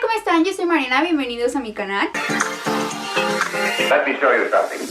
¿cómo están? Yo soy Mariana, bienvenidos a mi canal. Let me show you something.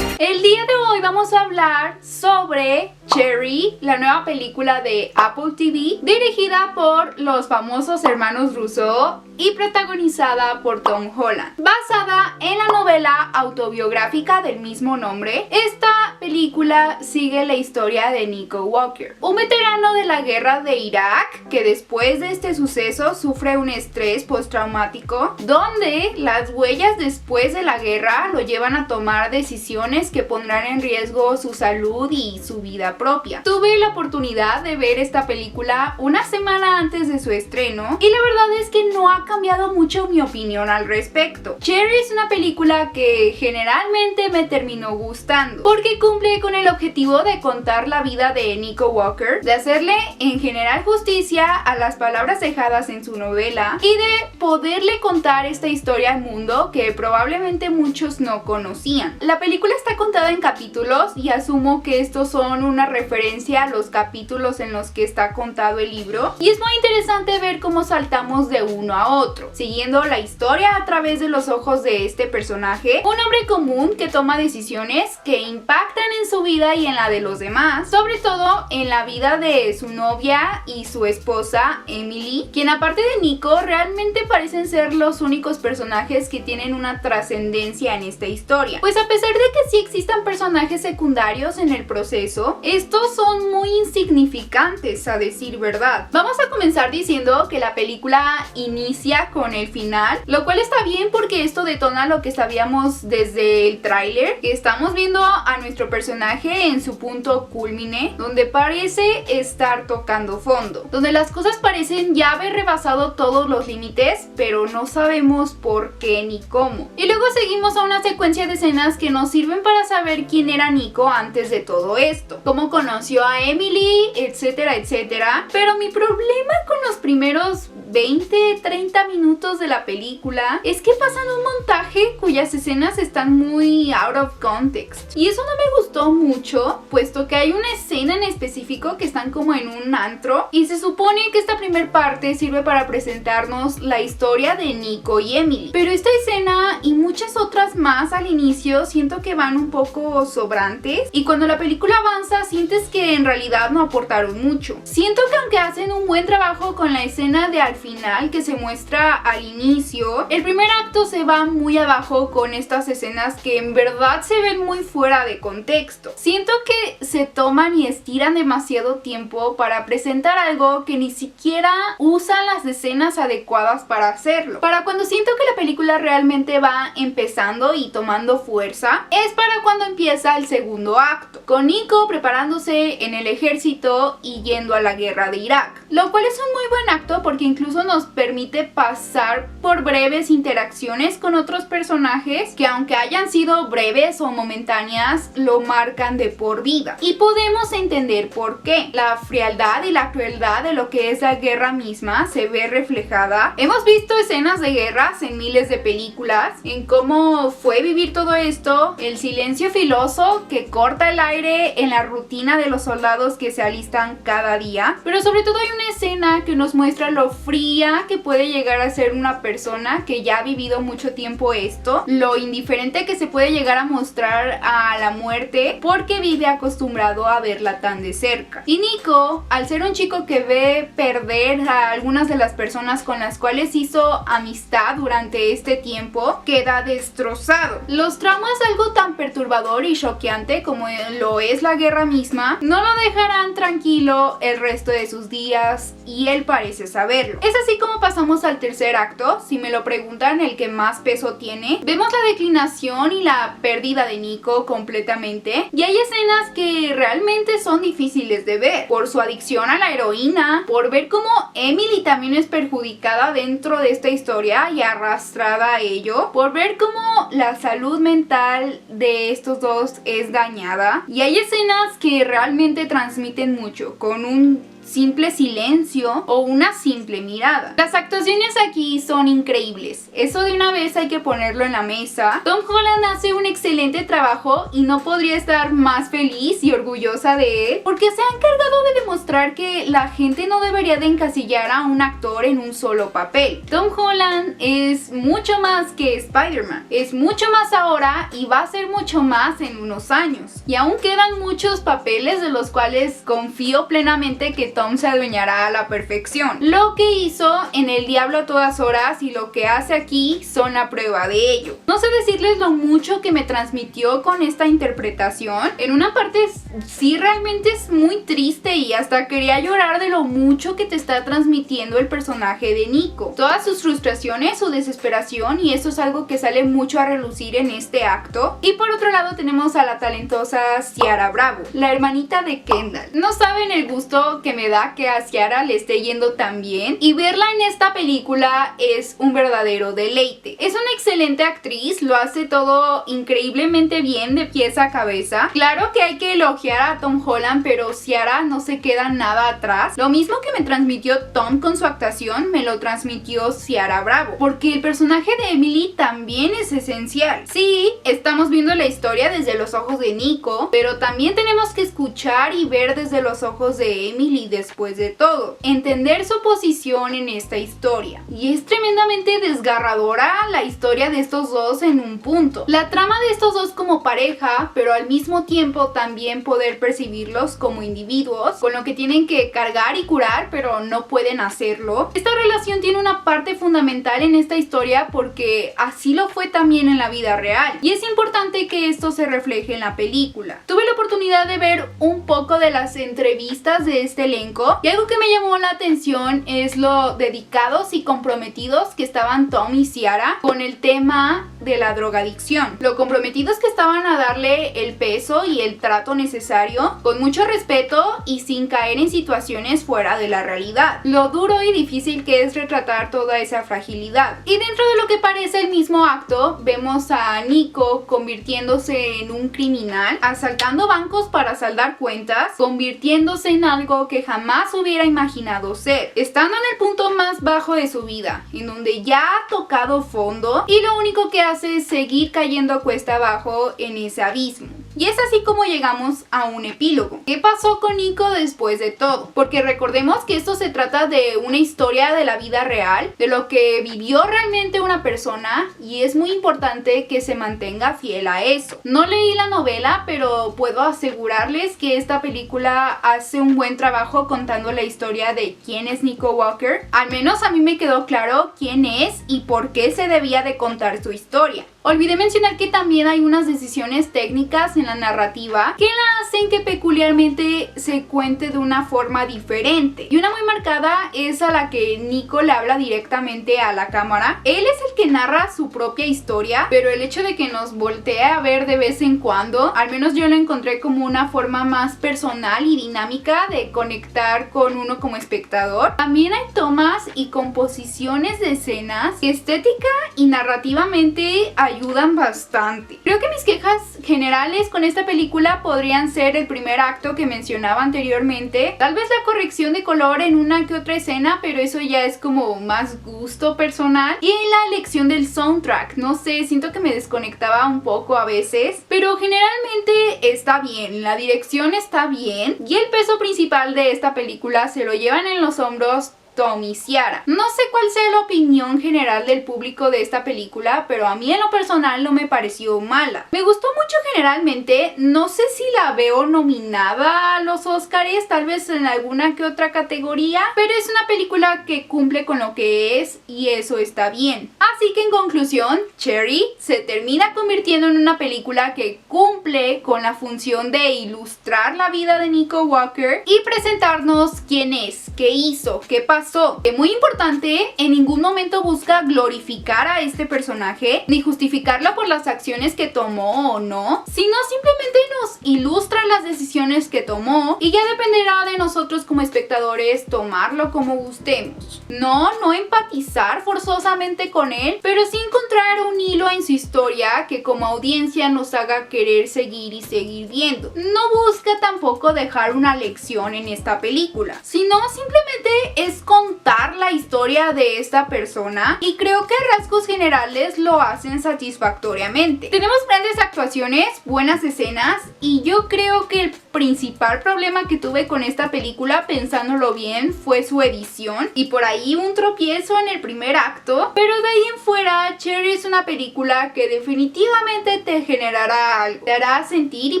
El día de hoy vamos a hablar sobre Cherry, la nueva película de Apple TV, dirigida por los famosos hermanos Russo y protagonizada por Tom Holland. Basada en la novela autobiográfica del mismo nombre, esta película sigue la historia de Nico Walker, un veterano de la guerra de Irak que después de este suceso sufre un estrés postraumático donde las huellas después de la guerra lo llevan a tomar decisiones que pondrán en riesgo su salud y su vida propia. Tuve la oportunidad de ver esta película una semana antes de su estreno y la verdad es que no ha cambiado mucho mi opinión al respecto. Cherry es una película que generalmente me terminó gustando porque cumple con el objetivo de contar la vida de Nico Walker, de hacerle en general justicia a las palabras dejadas en su novela y de poderle contar esta historia al mundo que probablemente muchos no conocían. La película está contada en capítulos y asumo que estos son una referencia a los capítulos en los que está contado el libro, y es muy interesante ver cómo saltamos de uno a otro, siguiendo la historia a través de los ojos de este personaje, un hombre común que toma decisiones que impactan en su vida y en la de los demás, sobre todo en la vida de su novia y su esposa Emily, quien aparte de Nico realmente parecen ser los únicos personajes que tienen una trascendencia en esta historia, pues a pesar de que sí existan personajes secundarios en el proceso, estos son muy insignificantes a decir verdad. Vamos a comenzar diciendo que la película inicia con el final, lo cual está bien porque esto detona lo que sabíamos desde el tráiler, que estamos viendo a nuestro personaje en su punto cúlmine, donde parece estar tocando fondo, donde las cosas parecen ya haber rebasado todos los límites, pero no sabemos por qué ni cómo. Y luego seguimos a una secuencia de escenas que nos sirven para saber quién era Nico antes de todo esto, cómo conoció a Emily, etcétera, etcétera. Pero mi problema con los primeros 20-30 minutos de la película es que pasan un montaje cuyas escenas están muy out of context, y eso no me gustó mucho, puesto que hay una escena en específico que están como en un antro y se supone que esta primer parte sirve para presentarnos la historia de Nico y Emily, pero esta escena y muchas otras más al inicio siento que van un poco sobrantes, y cuando la película avanza sientes que en realidad no aportaron mucho. Siento que aunque hacen un buen trabajo con la escena de al final que se muestra al inicio, el primer acto se va muy abajo con estas escenas que en verdad se ven muy fuera de contexto. Siento que se toman y estiran demasiado tiempo para presentar algo que ni siquiera usan las escenas adecuadas para hacerlo. Para cuando siento que la película realmente va empezando y tomando fuerza, es para cuando empieza el segundo acto, con Nico preparándose en el ejército y yendo a la guerra de Irak, lo cual es un muy buen acto porque incluso nos permite pasar por breves interacciones con otros personajes que, aunque hayan sido breves o momentáneas, lo marcan de por vida, y podemos entender por qué. La frialdad y la crueldad de lo que es la guerra misma se ve reflejada. Hemos visto escenas de guerras en miles de películas, en cómo fue vivir todo esto, el silencio filoso que corta el aire en la rutina de los soldados que se alistan cada día, pero sobre todo hay una escena que nos muestra lo fría que puede llegar a ser una persona que ya ha vivido mucho tiempo esto, lo indiferente que se puede llegar a mostrar a la muerte porque vive acostumbrado a verla tan de cerca. Y Nico, al ser un chico que ve perder a algunas de las personas con las cuales hizo amistad durante este tiempo, queda destrozado. Los traumas, algo tan perturbador y choqueante como lo es la guerra misma, no lo dejarán tranquilo el resto de sus días, y él parece saberlo. Es así como pasamos al tercer acto, si me lo preguntan el que más peso tiene. Vemos la declinación y la pérdida de Nico completamente, y hay escenas que realmente son difíciles de ver, por su adicción a la heroína, por ver cómo Emily también es perjudicada dentro de esta historia y arrastrada a ello, por ver cómo la salud mental de estos dos es dañada, y hay escenas que realmente transmiten mucho, con un simple silencio o una simple mirada. Las actuaciones aquí son increíbles, eso de una vez hay que ponerlo en la mesa. Tom Holland hace un excelente trabajo y no podría estar más feliz y orgullosa de él, porque se ha encargado de demostrar que la gente no debería de encasillar a un actor en un solo papel. Tom Holland es mucho más que Spider-Man, es mucho más ahora y va a ser mucho más en unos años. Y aún quedan muchos papeles de los cuales confío plenamente que Tom se adueñará a la perfección. Lo que hizo en El Diablo a todas horas y lo que hace aquí son la prueba de ello. No sé decirles lo mucho que me transmitió con esta interpretación. En una parte sí realmente es muy triste y hasta quería llorar de lo mucho que te está transmitiendo el personaje de Nico. Todas sus frustraciones, su desesperación, y eso es algo que sale mucho a relucir en este acto. Y por otro lado tenemos a la talentosa Ciara Bravo, la hermanita de Kendall. No saben el gusto que me da que a Ciara le esté yendo tan bien, y verla en esta película es un verdadero deleite. Es una excelente actriz, lo hace todo increíblemente bien de pies a cabeza. Claro que hay que elogiar a Tom Holland, pero Ciara no se queda nada atrás. Lo mismo que me transmitió Tom con su actuación, me lo transmitió Ciara Bravo, porque el personaje de Emily también es esencial. Sí, estamos viendo la historia desde los ojos de Nico, pero también tenemos que escuchar y ver desde los ojos de Emily después de todo, entender su posición en esta historia. Y es tremendamente desgarradora la historia de estos dos en un punto. La trama de estos dos como pareja, pero al mismo tiempo también poder percibirlos como individuos, con lo que tienen que cargar y curar, pero no pueden hacerlo. Esta relación tiene una parte fundamental en esta historia porque así lo fue también en la vida real. Y es importante que esto se refleje en la película. Tuve la oportunidad de ver un poco de las entrevistas de este elenco y algo que me llamó la atención es lo dedicados y comprometidos que estaban Tom y Ciara con el tema de la drogadicción. Lo comprometidos que estaban a darle el peso y el trato necesario, con mucho respeto y sin caer en situaciones fuera de la realidad. Lo duro y difícil que es retratar toda esa fragilidad. Y dentro de lo que parece el mismo acto, vemos a Nico convirtiéndose en un criminal, asaltando bancos para saldar cuentas, convirtiéndose en algo que jamás hubiera imaginado ser, estando en el punto más bajo de su vida, en donde ya ha tocado fondo y lo único que hace es seguir cayendo cuesta abajo en ese abismo. Y es así como llegamos a un epílogo. ¿Qué pasó con Nico después de todo? Porque recordemos que esto se trata de una historia de la vida real, de lo que vivió realmente una persona, y es muy importante que se mantenga fiel a eso. No leí la novela, pero puedo asegurarles que esta película hace un buen trabajo contando la historia de quién es Nico Walker. Al menos a mí me quedó claro quién es y por qué se debía de contar su historia. Olvidé mencionar que también hay unas decisiones técnicas en la narrativa que la hacen que peculiarmente se cuente de una forma diferente. Y una muy marcada es a la que Nico le habla directamente a la cámara. Él es el que narra su propia historia, pero el hecho de que nos voltee a ver de vez en cuando, al menos yo lo encontré como una forma más personal y dinámica de conectar con uno como espectador. También hay tomas y composiciones de escenas que estética y narrativamente ayudan bastante. Creo que mis quejas generales con esta película podrían ser el primer acto que mencionaba anteriormente, tal vez la corrección de color en una que otra escena, pero eso ya es como más gusto personal, y en la elección del soundtrack, no sé, siento que me desconectaba un poco a veces, pero generalmente está bien, la dirección está bien y el peso principal de esta película se lo llevan en los hombros Tom y Ciara. No sé cuál sea la opinión general del público de esta película, pero a mí en lo personal no me pareció mala. Me gustó mucho generalmente, no sé si la veo nominada a los Óscares, tal vez en alguna que otra categoría, pero es una película que cumple con lo que es y eso está bien. Así que en conclusión, Cherry se termina convirtiendo en una película que cumple con la función de ilustrar la vida de Nico Walker y presentarnos quién es, qué hizo, qué pasó pasó. Muy importante, en ningún momento busca glorificar a este personaje ni justificarlo por las acciones que tomó o no, sino simplemente nos ilustra las decisiones que tomó y ya dependerá de nosotros como espectadores tomarlo como gustemos. No empatizar forzosamente con él, pero sí encontrar un hilo en su historia que como audiencia nos haga querer seguir y seguir viendo. No busca tampoco dejar una lección en esta película, sino simplemente es contar la historia de esta persona y creo que a rasgos generales lo hacen satisfactoriamente. Tenemos grandes actuaciones, buenas escenas y yo creo que el principal problema que tuve con esta película, pensándolo bien, fue su edición y por ahí un tropiezo en el primer acto, pero de ahí en fuera Cherry es una película que definitivamente te generará algo, te hará sentir y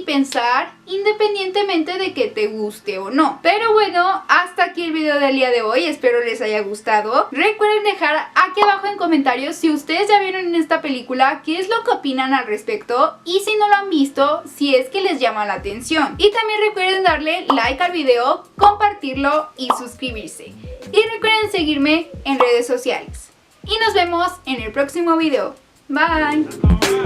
pensar independientemente de que te guste o no. Pero bueno, hasta aquí el video del día de hoy, espero les haya gustado. Recuerden dejar aquí abajo en comentarios si ustedes ya vieron en esta película, qué es lo que opinan al respecto y si no lo han visto, si es que les llama la atención. Y también recuerden darle like al video, compartirlo y suscribirse. Y recuerden seguirme en redes sociales. Y nos vemos en el próximo video. Bye.